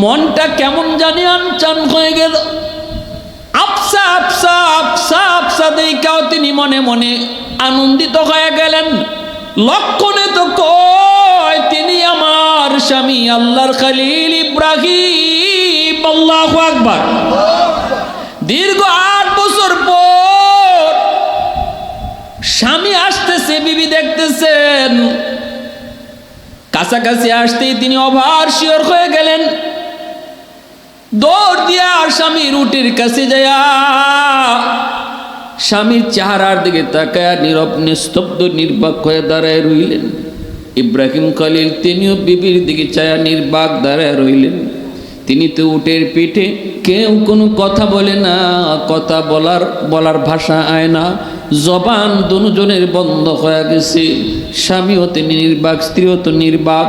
মনটা কেমন জানি আনচান হয়ে গেল। আফসা আফসা আফসা আফসা দেখাও তিনি মনে মনে আনন্দিত হয়ে গেলেন। লক্ষণে তো কয় তিনি আমার স্বামী আল্লাহর খলিল ইব্রাহিম। আল্লাহু আকবার। দীর্ঘ 8 বছর পর স্বামী আসতেছে, বিবি দেখতেছেন। কাছাকাছি আসতেই তিনি অভার শিওর হয়ে গেলেন। দৌড় দিয়া স্বামীর উটের কাছে যায়া স্বামীর চেহারার দিকে তাকায় নীরব নিস্তব্ধ নির্বাক হয়ে দাঁড়ায় রইলেন। ইব্রাহিম খলিল তিনিও বিবির দিকে চায়া নির্বাক দাঁড়ায় রইলেন। তিনি তো উটের পিঠে, কেউ কোনো কথা বলে না, কথা বলার ভাষা আয় না, জবান দুজনের বন্ধ হয়ে গেছে। স্বামীও তিনি নির্বাক, স্ত্রীও তো নির্বাক।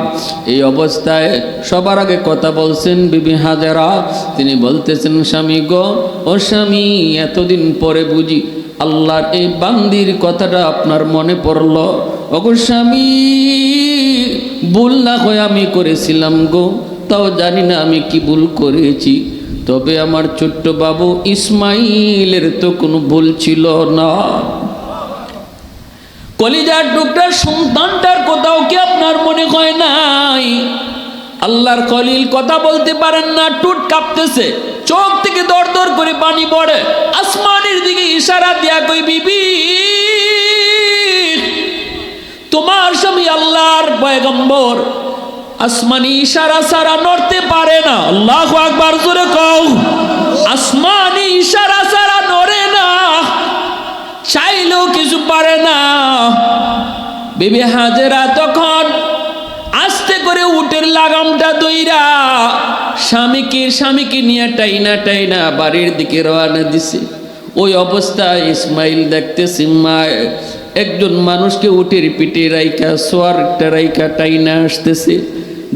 এই অবস্থায় সবার আগে কথা বলছেন বিবি হাজেরা। তিনি বলতেছেন, স্বামী গো, ও স্বামী, এতদিন পরে বুঝি আল্লাহর এই বান্দির কথাটা আপনার মনে পড়ল। ওগো স্বামী, ভুল না হয় আমি করেছিলাম গো, তাও জানি না আমি কি ভুল করেছি। তবে আমার ছোট্ট বাবু ইসমাইলের তো কোনো ভুল ছিল না। কলিজার টুকরার সন্তানটার কোথাও কি আপনার মনে হয় নাই? আল্লাহর খলিল কথা বলতে পারেন না, টুট কাঁপতেছে, চোখ থেকে দর দর করে পানি পড়ে। আসমানের দিকে ইশারা দিয়া কই, বিবি, তোমার স্বামী আল্লাহর পয়গম্বর, আসমানি ইশারা ছাড়া নড়তে পারে না। আল্লাহু আকবার, জোরে কও। আসমানি ইশারা ছাড়া নড়ে না, চাইলেও কিছু পারে না। বিবি হাজেরা তখন আস্তে করে উটের লাগামটা দইরা স্বামীকে নিয়ে টাইনা বাড়ির দিকে রওনা দিছে। ওই অবস্থায় ইসমাইল দেখতেছে মা একজন মানুষকে উটের পিঠে রাইকা, সোয়ারটা রাইকা টাইনা আসতেছে।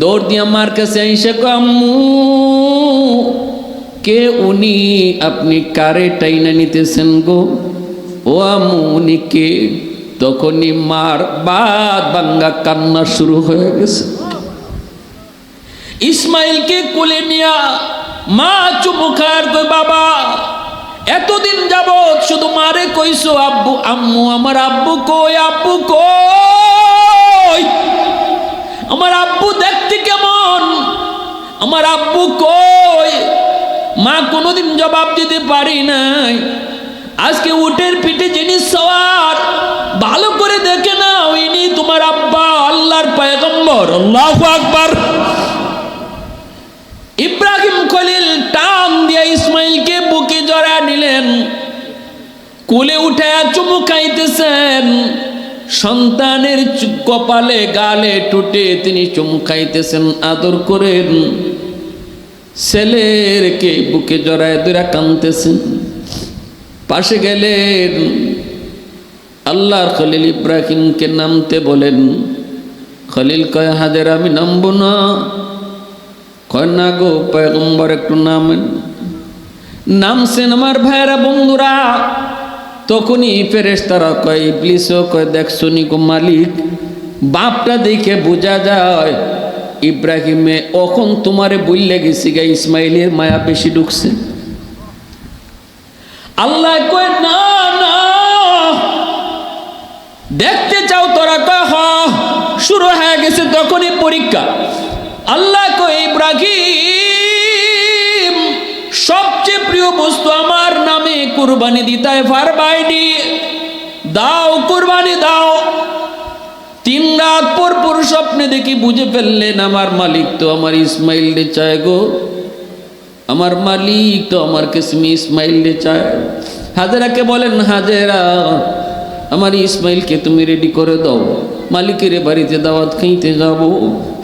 দৌড় দিয়া মার কাছে আইসা কয়, আম্মু, কে উনি? আপনি কারে টাইনা নিতেছেন গো? ও আম্মু, উনি কে? তখনই মার বাদ ভাঙ্গা কান্না শুরু হয়ে গেছে। ইসমাইলকে কোলে নিয়া মা চুমু খায়, কই, বাবা, এতদিন যাবৎ শুধু মারে কইছো আব্বু আম্মু, আমার আব্বু কই? আব্বু কই? আমার আব্বু দেখতে কেমন? আমার আব্বু কই? মা কোনোদিন জবাব দিতে পারি নাই। আজকে উটের পিঠে যিনি সওয়ার, ভালো করে দেখে না, ইনি তোমার আব্বা, আল্লাহর পয়গম্বর। আল্লাহু আকবার। ইব্রাহিম খলিল টান দিয়া ইসমাইলকে বুকে জড়ায় নিলেন, কোলে উঠে চুমু খাইতেছেন। সন্তানের কপালে, গালে, টুটে তিনি চুমু খাইতেছেন, আদর করেন। ছেলেরকে বুকে জড়ায় ধরে কাঁদতেছেন। পাশে গেলেন, আল্লাহর খলিল ইব্রাহিমকে নামতে বলেন। খলিল কয়, হাজেরা, আমি নামবো না। কয়, না গো পয়গম্বর, একটু নামেন। নামছেন আমার ভাইয়েরা, বন্ধুরা। তখনই ফেরেশতারা কয়, ইবলিসও কয়, দেখছো নি গো মালিক, বাপটা দেখে বোঝা যায় ইব্রাহিমে এখন তোমারে বইলে গেছি গা, ইসমাইলের মায়া বেশি ঢুকছে। আল্লাহ কয়, না না, দেখতে চাও তোরা? কয়, হ, শুরু হয়ে গেছে তখনই পরীক্ষা। আল্লাহ কয়, ইব্রাহিম, সবচেয়ে প্রিয় বস্তু আমার নামে কুরবানি দিতে পারবাইনি, দাও, কুরবানি দাও। 3 রাত পর স্বপ্নে দেখি বুঝে ফেললেন, আমার মালিক তো আমার ইসমাইল রে চায় গো, আমার মালিক তো আমার কিসমে ইসমাইল রে চায়। হাজেরাকে বলেন, হাজেরা, আমার ইসমাইলকে তুমি রেডি করে দাও, মালিকের বাড়িতে দাওয়াত খাইতে যাব।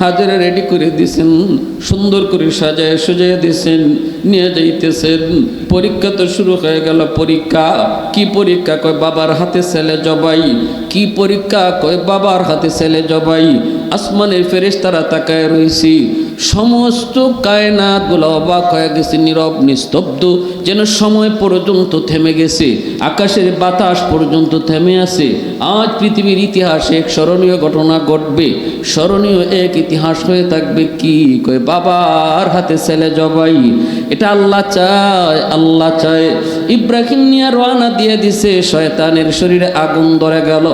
হাজেরা রেডি করে দিয়েছেন, সুন্দর করে সাজায় সুজায় দিয়েছেন, নিয়ে যাইতেছেন। পরীক্ষা তো শুরু হয়ে গেল। পরীক্ষা কি পরীক্ষা? কয়, বাবার হাতে ছেলে জবাই। কি পরীক্ষা? কয়, বাবার হাতে ছেলে জবাই। আসমানের ফেরেশতারা তাকায় রইছি, সমস্ত কায়নাতগুলো অবাক হয়ে গেছে, নীরব নিস্তব্ধ, যেন সময় পর্যন্ত থেমে গেছে, আকাশের বাতাস পর্যন্ত থেমে আছে। আজ পৃথিবীর ইতিহাসে এক স্মরণীয় ঘটনা ঘটবে, স্মরণীয় এক ইতিহাস হয়ে থাকবে। কি কয়? বাবার হাতে ছেলে জবাই। এটা আল্লাহ চায়, আল্লাহ চায়। ইব্রাহিম নিয়ে রওনা দিয়ে দিছে, শয়তানের শরীরে আগুন ধরে গেল।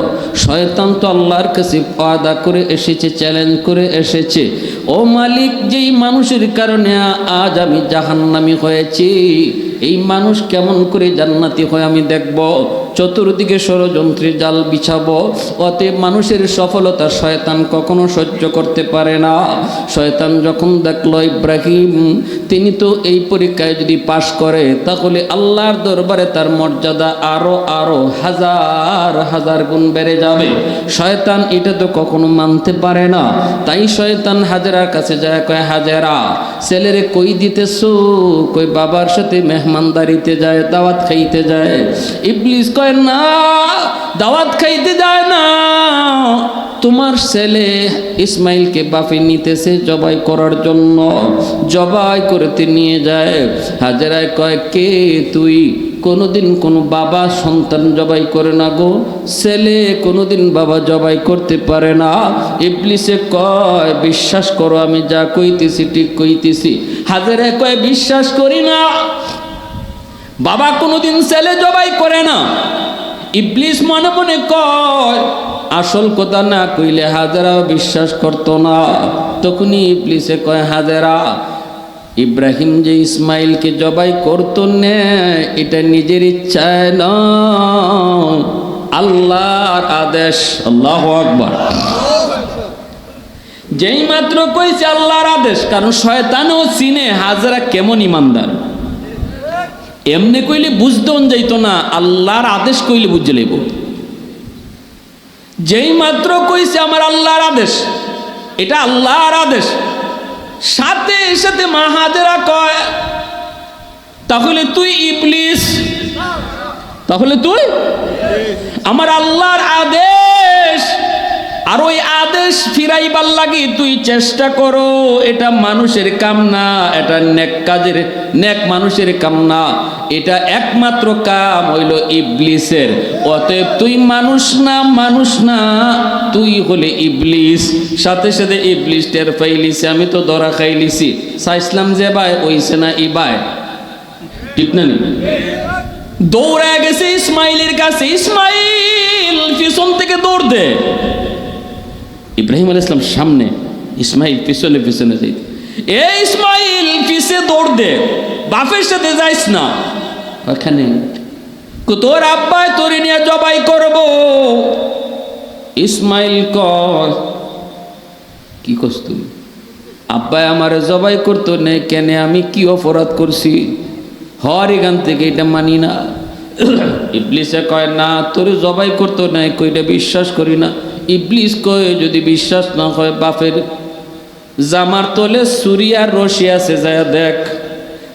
শয়তান তো আল্লাহর কাছে ওয়াদা করে এসেছে, চ্যালেঞ্জ করে এসেছে, ও মালিক, যেই মানুষের কারণে আজ আমি জাহান্নামী হয়েছি, এই মানুষ কেমন করে জান্নাতি হয় আমি দেখব। চতুর্দিকে ষড়যন্ত্রের জাল বিছাবো। অতএব মানুষের সফলতা শয়তান কখনো সহ্য করতে পারে না। শয়তান যখন দেখলো ইব্রাহিম তিনি তো এই পরীক্ষায় যদি পাশ করে, তাহলে আল্লাহর দরবারে তার মর্যাদা আরো আরো হাজার হাজার গুণ বেড়ে যাবে, শয়তান এটা তো কখনো মানতে পারে না। তাই শয়তান হাজেরার কাছে যায়, কয় হাজেরা, ছেলেরে কই দিতেছো? কই বাবার সাথে মেহমানদারিতে যায়, দাওয়াত খাইতে যায়। ইবলিস কয় না, দাওয়াত খাইতে যায় না, তোমার ছেলে ইসমাইলকে বাপে নিতেছে জবাই করার জন্য, জবাই করতে নিয়ে যায়। হাজেরায় কয়, কে তুই? কোনোদিন কোনো বাবা সন্তান জবাই করে না গো, ছেলে কোনোদিন বাবা জবাই করতে পারে না। ইবলিসে কয়, বিশ্বাস করো আমি যা কইতেছি ঠিক কইতেছি। হাজেরায় কয়, বিশ্বাস করি না, বাবা কোনোদিন ছেলে জবাই করে না। ইবলিস মনে মনে কয়, আসল কথা না কইলে হাজেরাও বিশ্বাস করতো না। তখনই ইবলিসে কয়, হাজেরা, ইব্রাহিম যে ইসমাইলকে জবাই করতো না, এটা নিজের ইচ্ছায় নয়, আল্লাহর আদেশ। আল্লাহু আকবার। যেই মাত্র কইছে আল্লাহর আদেশ, কারণ শয়তানও চিনে হাজেরা কেমন ইমানদার। এমনি কইলে বুঝতেও যাইতো না, আল্লাহর আদেশ কইলে বুঝে লইব। যেই মাত্র কইছে আমার আল্লাহর আদেশ, এটা আল্লাহর আদেশ, সাথে সাথে মা হাজেরা কয়, তাহলে তুই ইবলিস, তাহলে তুই আমার আল্লাহর আদেশ, আর ওই আদেশ ফিরাইবার লাগি তুই চেষ্টা করো, এটা মানুষের কাম না, এটা নেক কাজের, নেক মানুষের কাম না, এটা একমাত্র কাম হইল ইবলিসের। অতএব তুই মানুষ না, মানুষ না, তুই হলে ইবলিস। সাথে সাথে ইবলিস টের পাইলিছে, আমি তো ধরা খাইলিছি, চাইছিলাম যে ভাই ওইছে না ইবাই, ঠিক না? দৌড়ে গেছে ইসমাইলের কাছে, ইসমাইল পিছন থেকে দৌড় দে। ইব্রাহিম আলাইহিস সালাম সামনে, ইসমাইল পিছনে পিছনে যাই, এ ইসমাইল পিছে দৌড় দে, বাপের সাথে যাইস না। ওখানে তোর আব্বাই তোরে নিয়ে জবাই করব। ইসমাইল কয়, কি করছ তুই? আব্বাই আমারে জবাই করতো না কেন? আমি কি অপরাধ করছি? হর এখান থেকে এটা মানি না। ইবলিসে কয়, না তোরে জবাই করতো না, কইটা বিশ্বাস করি না। ইবলিস কয়, যদি বিশ্বাস না হয় বাপের জামার তলে ছুরি আর রশি আছে, যায় দেখ।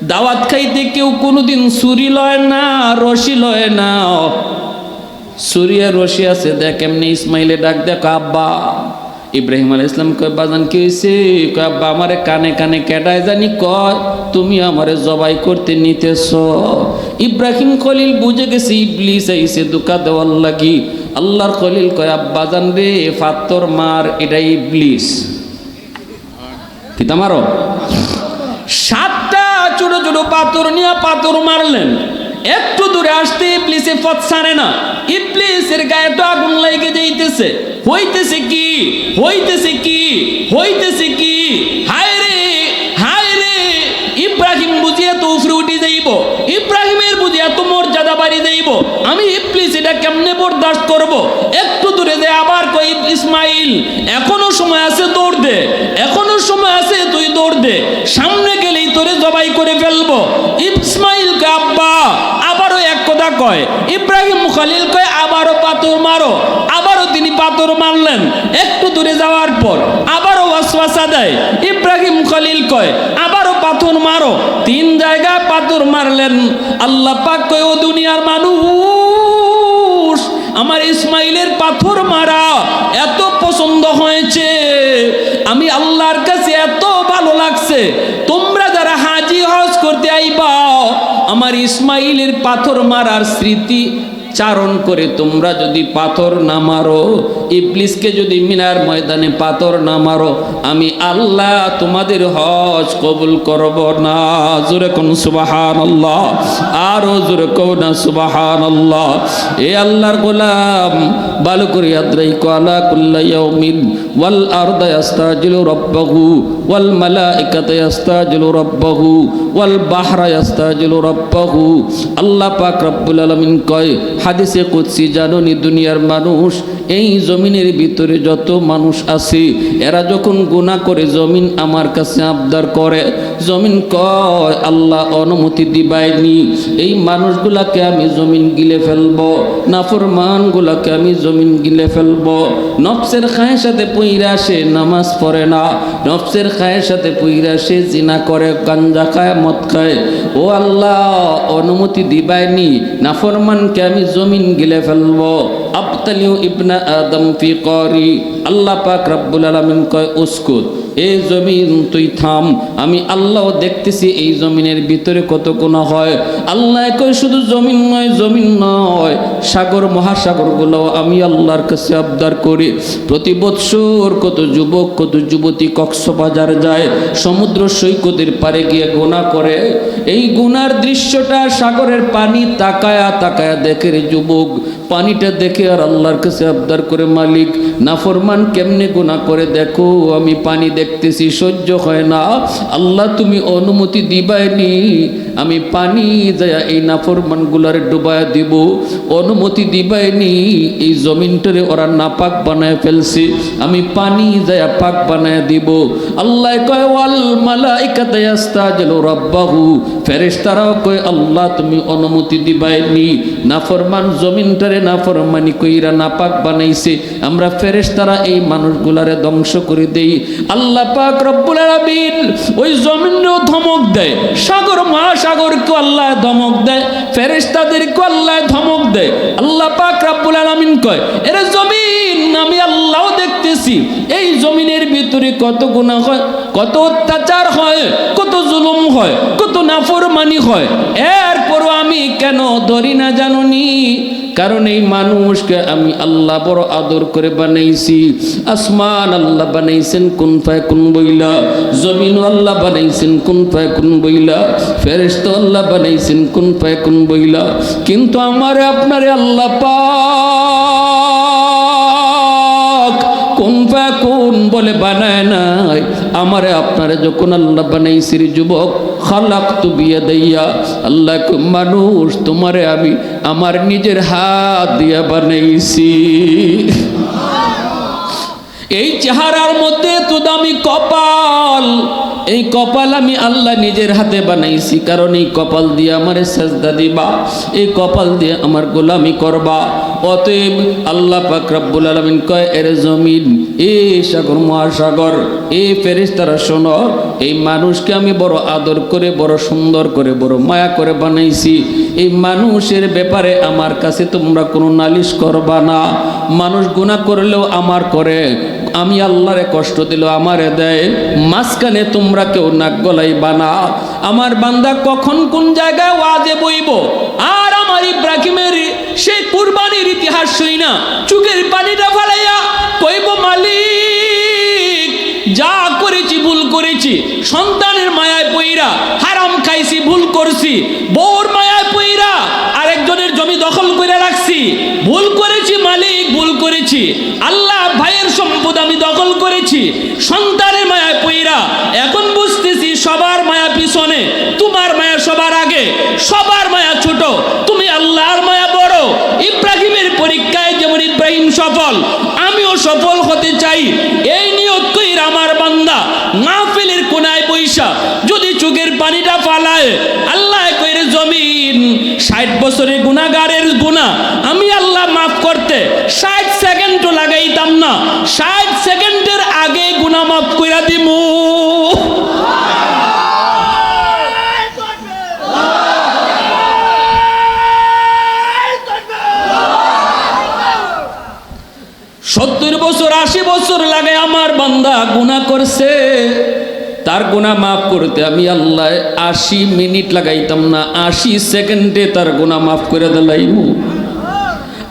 দাওয়াত খাইতে কেউ কোনোদিন ছুরি লয় না, রশি লয় না, ছুরি আর রশি আছে, দেখ। এমনি ইসমাইলে ডাক দেখ, আব্বা। ইব্রাহিম আলাইহিস সালাম কয়, বাজান কি হয়েছে? কয়, আব্বা আমারে কানে কানে কেডায় জানি কয় তুমি আমারে জবাই করতে নিতেছ। ইব্রাহিম খলিল বুঝে গেছে ইবলিস আইছে দুকা দেওয়ার লাগি। আল্লাহর খলিল কয়, আব্বা জান রে, পাথর মার, এটা ইবলিস। কি তামারো? 7টা ছোট ছোট পাথর নিয়ে পাথর মারলেন। একটু দূরে আসতে ইবলিসে পথ ছাড়ে না, ইবলিসের গায়ে তো আগুন লেগে যাইতেছে। হইতেছে কি, হইতেছে কি, হইতেছে কি? হায় রে, হায় রে, ইব্রাহিম বুঝিয়া তো উফরে উঠে যাইব, ইব্রাহিমের বুঝিয়া তো মর্যাদা বাড়ি যাইব, আমি ইবলিস এটা কেমনে বরদাস্ত করব? একটু দূরে যায় আবার কই, ইসমাইল এখনো সময় আছে, দৌড় দে, এখনো সময় আছে, তুই দৌড় দে, সামনে গেলেই তোরে জবাই করে ফেলবো। ইসমাইল কে আব্বা আবারও এক কথা কয়। ইব্রাহিম খলিল কয়, আবারও পাথর মারো। আবারও তিনি পাথর মারলেন। একটু দূরে যাওয়ার পর আবারও ওয়াসওয়াসা দেয়। ইব্রাহিম খলিল কয়, আবারও পাথর মারো। 3 জায়গায় পাথর মারলেন। আল্লাহ পাক কয়, ও দুনিয়ার মানুষ, আমার ইসমাইলের পাথর মারা এত পছন্দ হয়েছে, আমি আল্লাহর কাছে এত ভালো লাগছে বলছে তোমরা যারা হাজি হজ করতে আইবা আমার ইসমাইলের পাথর মারার স্মৃতি চারণ করে তোমরা যদি পাথর না মারো, ইবলিসকে যদি মিনার ময়দানে পাথর না মারো, আমি আল্লাহ তোমাদের হজ কবুল করব না। জোরে কোন সুবহানাল্লাহ, আরো জোরে কোন সুবহানাল্লাহ। এ আল্লাহর গোলাম ভালো করে আদ্রাই কালা কুল্লা ইয়াউমিন ওয়াল আরদা ইস্তাজিলু রাব্বাহু ওয়াল মালাইকাতু ইস্তাজিলু রাব্বাহু ওয়াল বাহরা ইস্তাজিলু রাব্বাহু। আল্লাহ পাক রব্বুল আলামিন কয় হাদিসে কুদসি, জানুনি দুনিয়ার মানুষ, এই জমিনের ভিতরে যত মানুষ আছে এরা যখন গুনাহ করে জমিন আমার কাছে আবদার করে, জমিন কয় আল্লাহ অনুমতি দিবাইনি, এই মানুষগুলাকে আমি জমিন গিলে ফেলবো, নাফরমানগুলাকে আমি জমিন গিলে ফেলবো। নফসের খায়ের সাথে পইরা সে নামাজ পড়ে না, নফসের খায়ের সাথে পইরা সে জিনা করে, গাঞ্জা খায়, মদ খায়, ও আল্লাহ অনুমতি দিবাইনি, নাফরমানকে আমি জমিন গিলে ফেলবো। আবতালিউ ইবনা আদম ফি করি। আল্লাহ পাক রব্বুল আলামিন কয় উসকুত, এই জমিন তুই থাম, আমি আল্লাহ দেখতেছি এই জমিনের ভিতরে কত গুনাহ হয়। আল্লাহ কয় শুধু জমিন নয়, জমিন নয়, সাগর মহাসাগরগুলো আমি আল্লাহর কাছে আবদার করি। প্রতি বৎসর কত যুবক কত যুবতী কক্সবাজার যায়, সমুদ্র সৈকতের পারে গিয়ে গুনাহ করে, এই গুনার দৃশ্যটা সাগরের পানি তাকায়া তাকায়া দেখে রে যুবক, পানিটা দেখে আর আল্লাহর কাছে আবদার করে মালিক নাফরমান কেমনে গুনাহ করে দেখো, আমি পানি দেখতেছি সহ্য হয় না, আল্লাহ তুমি অনুমতি দিবাইনি, আমি পানি যায় এই নাফরমান গুলারে ডুবায় দিব, অনুমতি দিবাইনি, এই জমিনটারে ওরা নাপাক বানায় ফেলছে, আমি পানি যায় পাক বানায় দিব। আল্লাহ কয় ওয়াল মালাইকাতু ইস্তাজিলু রাব্বাহু, ফেরেশতারাও কয় আল্লাহ তুমি অনুমতি দিবাইনি, নাফরমান জমিনটারে নাফরমানি কইরা নাপাক বানাইছে, আমরা ফেরেশতারা এই মানুষগুলারে ধ্বংস করে দেই। আল্লাহ পাক রব্বুল আলামিন ওই জমিনেও ধমক দেয়, সাগর মহাসাগরকে আল্লাহ ধমক দেয়, ফেরেশতাদেরকে আল্লাহ ধমক দেয়। আল্লাহ পাক রব্বুল আলামিন কয় এরে জমিন আমি আল্লাহ দেখতেছি এই জমিনের ভিতরে কত গুনাহ হয়, কত অত্যাচার হয়, কত জুলুম হয়, কত নাফরমানি হয়, এরপরও আমি কেন ধরি না জানুনি? কারণ এই মানুষকে আমি আল্লাহ বড় আদর করে বানাইছি। আসমান আল্লাহ বানাইছেন কুন ফায়াকুন বইলা, জমিন আল্লাহ বানাইছেন কুন ফায়াকুন বইলা, ফেরেশতা আল্লাহ বানাইছেন কুন ফায়াকুন বইলা, কিন্তু আমারে আপনারে আল্লাহ পাক কুন ফায়াকুন বলে বানায় নাই। আমারে আপনারে যখন আল্লাহ বানাইছি যুবক, খালাকতু বিয়াদাইয়া, আল্লাহ মানুষ তোমারে আমি আমার নিজের হাত দিয়া বানাইছি। এই চেহারার মধ্যে তো দামি কপাল, এই কপাল আমি আল্লাহ নিজের হাতে বানাইছি, কারণ এই কপাল দিয়ে আমারে সাজদা দিবা, এই কপাল দিয়ে আমার গোলামি করবা। অতএব আল্লাহ পাক রব্বুল আলামিন কয় এর জমিন, এ সাগর মহাসাগর, এ ফেরেশতারা শোনো, এই মানুষকে আমি বড় আদর করে, বড় সুন্দর করে, বড় মায়া করে বানাইছি। এই মানুষের ব্যাপারে আমার কাছে তোমরা কোনো নালিশ করবা না। মানুষ গুনাহ করলেও আমার করে, আমি আল্লাহরে কষ্ট দিল আমারে দেয়, মাঝখানে তোমরা কেউ নাক গলাইবা না। আমার বান্দা কখন কোন জায়গায় ওয়াজে বইব আর আমার ইব্রাহিমের সেই কুরবানির ইতিহাস শুই না চোখের পানিটা ফালাইয়া কইব মালিক যা করেছি ভুল করেছি, সন্তানের মায়ায় পইরা হারাম খাইছি, ভুল করছি, বউর মায়ায় পইরা আরেকজনের জমি দখল করে রাখছি, ভুল করেছি মালিক, ভুল করেছি। আল্লাহ ভাইয়ের সম্পদ আমি দখল করেছি, সন্তানের মায়ায় পইরা এখন বুঝতেছি সবার মায়া পিছনে, তোমার মায়া সবার আগে, সবার মায়া ছোট, তুমি আল্লাহর মায়া বড়। ইব্রাহিমের পরীক্ষায় যেমন ইব্রাহিম সফল, আমিও সফল হতে চাই। এই নিয়ত কইরা আমার বান্দা মাহফিলের কোনায় বৈশা যদি চোখের পানিটা ফালায়, আল্লাহ কইরে জমিন 60 বছরের গুনাহগারের গুনাহ আমি আল্লাহ মাফ করতে 60 সেকেন্ডও লাগাইতাম না, 60 সেকেন্ডের আগে গুনাহ মাফ কইরা দিমু। বছর 80 বছর লাগে আমার বান্দা গুনাহ করছে, তার গুনাহ মাফ করতে আমি আল্লাহ 80 মিনিট লাগাইতাম না, 80 সেকেন্ডে তার গুনাহ মাফ করে দিলাইমু।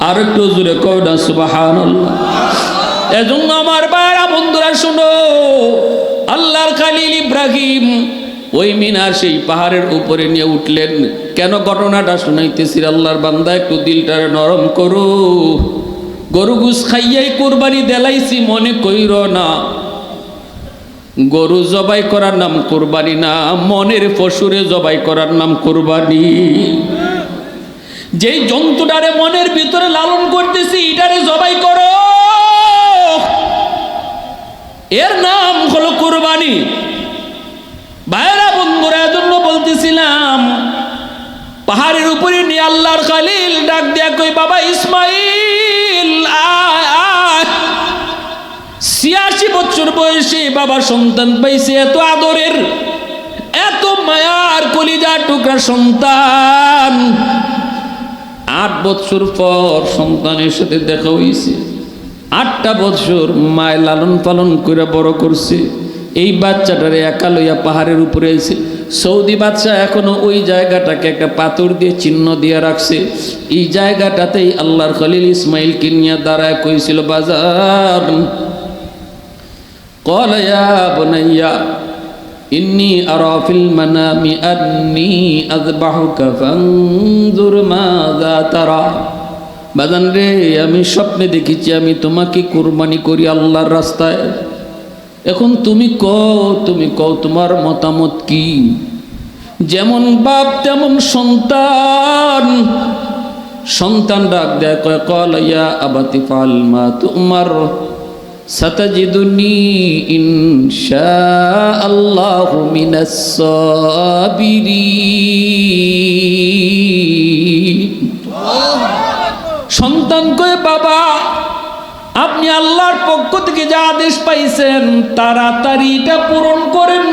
আর একটু জোরে কও না সুবহানাল্লাহ। এজন্য আমার ভাইরা বন্ধুরা শুনো, আল্লাহর খলিল ইব্রাহিম ওই মিনার সেই পাহাড়ের উপরে নিয়ে উঠলেন। কেন ঘটনাটা শুনাইতেছি, আল্লাহর বান্দা একটু দিলটারে নরম করো। গরু গুস খাইয়াই কুরবানি দেলাইছি মনে কইর না। গরু জবাই করার নাম কুরবানি না, মনের পশুরে জবাই করার নাম কুরবানি। যেই জন্তুটারে মনের ভিতরে লালন করতেছি এটারে জবাই করো, এর নাম হলো কুরবানি। ভাইরা বন্ধুরা, এজন্য বলতেছিলাম পাহাড়ের উপরে নিয়ে আল্লাহর খলিল ডাক দিয়া কই, বাবা ইসমাইল আয় আয়। 86 বছর বয়সে বাবা সন্তান পাইছে, এত আদরের, এত মায়ার কলিজার টুকরা সন্তান। 8 বছর পর সন্তানের সাথে দেখা হইছে। 8টা বছর মায় লালন পালন করে বড় করছে। এই বাচ্চাটারে একা লইয়া পাহাড়ের উপরে আইছে। সৌদি বাদশা এখনো ওই জায়গাটাকে একটা পাথর দিয়ে চিহ্ন দিয়ে রাখছে। এই জায়গাটাতেই আল্লাহর খলিল ইসমাইলকে নিয়ে দাঁড়ায় কইছিল, বাজার قال يا بني إني أرى في المنام أني أذبحك فانظر ماذا ترى। বাজান রে, আমি স্বপ্নে দেখেছি আমি তোমাকে কুরবানি করি আল্লাহর রাস্তায়। এখন তুমি কও তোমার মতামত কি? যেমন বাপ তেমন সন্তান। সন্তান ডাক দেয় কয়, قال يا أبت افعل ما تؤمر সাতাজিদুনি ইনশাআল্লাহু মিনাস সাবিরিন। সন্তান কয়, বাবা আপনি আল্লাহর পক্ষ থেকে যা আদেশ পাইছেন তাড়াতাড়ি এটা পূরণ করেন।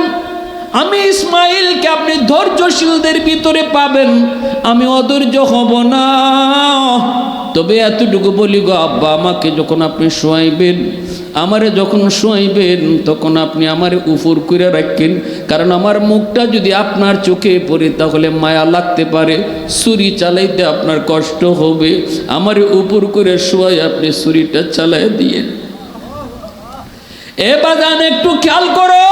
আমি ইসমাইলকে আপনি ধৈর্যশীলদের ভিতরে পাবেন, আমি অধৈর্য হব না। তবে এতটুকু বলি গো আব্বা, আমাকে যখন আপনি শোয়াইবেন, আমারে যখন শোয়াইবেন তখন আপনি আমারে উপর করে রাখেন, কারণ আমার মুখটা যদি আপনার চোখে পড়ে তাহলে মায়া লাগতে পারে, ছুরি চালাইতে আপনার কষ্ট হবে। আমারে উপর করে শোয়াই আপনি ছুরিটা চালাই দিয়ে। এ বাজান একটু খেয়াল করো,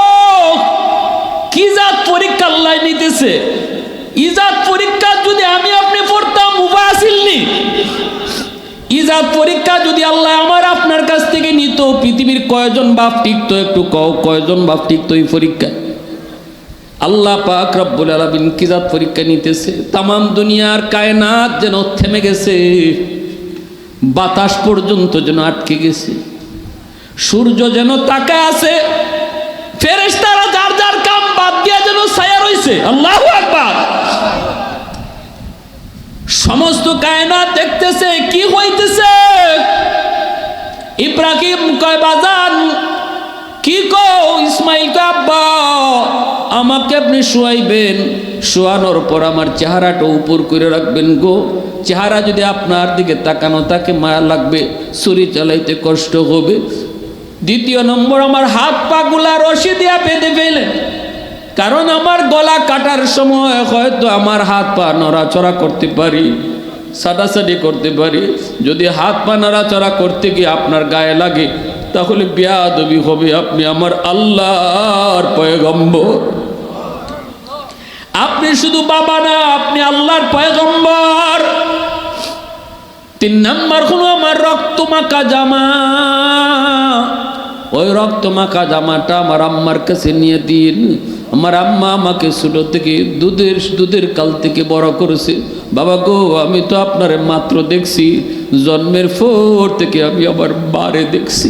কি জাত পরীক্ষা আল্লাহ নিতেছে। ইজাত পরীক্ষা যদি আমি আপনি পড়তাম মুবাসিলনি, ইজাত পরীক্ষা যদি আল্লাহ আমার আপনার কাছ থেকে নিত, পৃথিবীর কয়জন বাপ টিকতো? একটু কও, কয়জন বাপ টিকতো এই পরীক্ষা? আল্লাহ পাক রব্বুল আলামিন কি জাত পরীক্ষা নিতেছে। তামাম দুনিয়ার কায়নাত যেন থেমে গেছে, বাতাস পর্যন্ত যেন আটকে গেছে, সূর্য যেন তাকায় আছে, ফেরেশতারা যার যার কাম বাদ দিয়ে যেন ছায়া রইছে। আল্লাহু আকবার। সমস্ত কায়নাত দেখতেছে কি হইতেছে। ইব্রাহিম কয়, বাজান কি কও? ইসমাইল কয়, আব্বা আমাকে আপনি শোয়াইবেন, শোয়ানোর পর আমার চেহারাটা উপর করে রাখবেন গো। চেহারা যদি আপনার দিকে তাকানো তাকে মায়া লাগবে, ছুরি চালাইতে কষ্ট হবে। দ্বিতীয় নম্বর, আমার হাত পা গুলা রশি দিয়া বেঁধে ফেলেন, কারণ আমার গলা কাটার সময় হয়তো আমার হাত পা নড়াচড়া করতে পারি, সাটাসাটি করতে পারি। যদি হাত পা নড়াচড়া করতে গিয়ে আপনার গায়ে লাগে তাহলে বেয়াদবি হবে। আপনি আমার আল্লাহর পয়গম্বর, আপনি শুধু বাবা না, আপনি আল্লাহর পয়গম্বর। 3 নাম্বার হলো আমার রক্ত মাখা জামা। ওই রক্ত মাখা জামাটা আমার আম্মার কাছে নিয়ে দিন। আমার আম্মা আমাকে ছোট থেকে দুধের কাল থেকে বড় করেছে। বাবা গো, আমি তো আপনারে মাত্র দেখছি, জন্মের পর থেকে আমি আমার মারে দেখছি।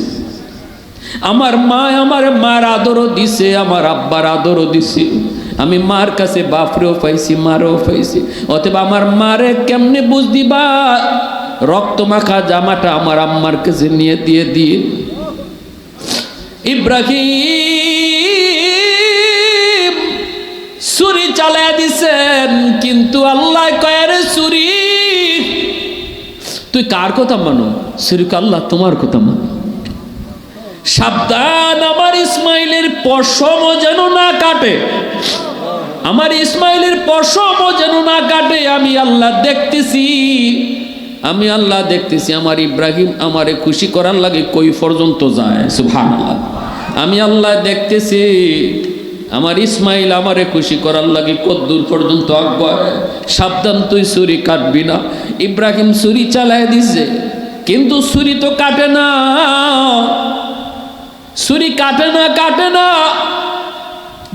আমার মা আমার মার আদরও দিছে, আমার আব্বার আদরও দিছে। আমি মার কাছে বাপরেও পাইছি, মারেও পাইছি। অতএব আমার মারে কেমনে বুঝ দিবা? রক্ত মাখা জামাটা আমার আম্মার কাছে নিয়ে দিয়ে দিন। ইব্রাহিম ছুরি চালায় দিছেন, কিন্তু আল্লাহ কয়, রে ছুরি তুই কার কথা মানো? ছুরি আল্লাহ তোমার কথা মানো। সাবধান, আমার ইসমাইলের পশম যেন না কাটে, আমার ইসমাইলের পশম যেন না কাটে। আমি আল্লাহ দেখতেছি, আমি আল্লাহ দেখতেছি আমার ইব্রাহিম আমারে খুশি করার লাগে কই পর্যন্ত যায়। সুবহানাল্লাহ। আমি আল্লাহ দেখতেছি আমার ইসমাইল আমারে খুশি করার লাগে কদ্দূর পর্যন্ত আগায়। সাবধান, তুই ছুরি কাটবি না। ইব্রাহিম ছুরি চালায় দিছে, কিন্তু ছুরি তো কাটে না, ছুরি কাটে না, কাটে না,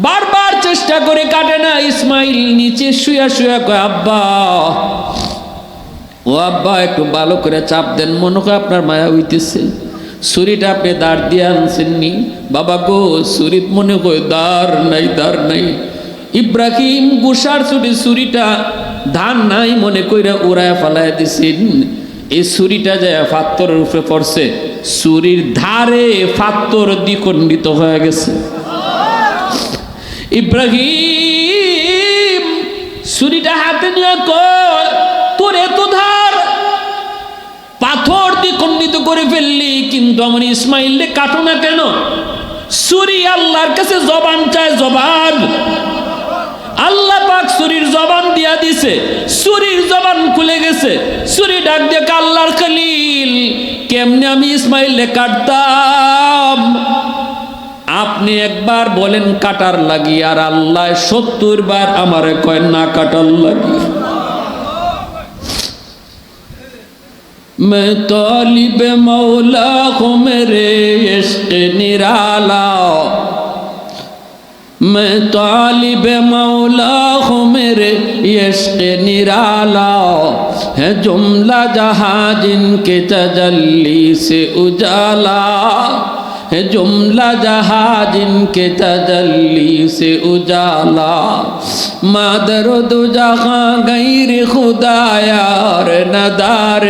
বারবার চেষ্টা করে কাটে না। ইসমাইল নিচে শুয়া শুয়া কয়, আব্বা ও আব্বা, একটু ভালো করে চাপ দেন, মনে হয় আপনার মায়া হইতেছে। ছুরিটা আপনি দাঁড় দিয়ে আনছেননি বাবা গো, ছুরিত মনে হয় দাঁড় নাই, দাঁড় নাই। ইব্রাহিম গুসার ছুরিটা ধান নাই মনে কইরা উড়ায় ফালায় দিছেন। এই ছুরিটা যায় পাথরের উপরে পড়ছে, ছুরির ধারে পাথর দ্বিখণ্ডিত হয়ে গেছে। ইব্রাহিম ছুরিটা হাতে নিয়ে কয়, তোর এত ধার, পাথর দ্বিখণ্ডিত করে ফেললি, কিন্তু আমার ইসমাইলকে কাটো না কেন? ছুরি আল্লাহর কাছে জবান চায়, জবান। আল্লাহ পাক ছুরির জবান দিয়া দিছে, ছুরির জবান খুলে গেছে। ছুরি ডাক দিয়ে আল্লাহর খলিল, কেমনে আমি ইসমাইলকে কাটতাম? আপনি একবার বলেন কাটার লাগি, আর আল্লাহ 70 বার আমারে কয় না কাটার লাগি। मैं तालिब मौला हूँ मेरे इश्क निराला, मैं तालिब मौला हूँ मेरे इश्क निराला, है जुमला जहाँ जिनके तजल्ली से उजाला, है जुमला जहाँ जिनके तजल्ली से उजाला, मादर दो जहाँ गैर खुदा यार नदार।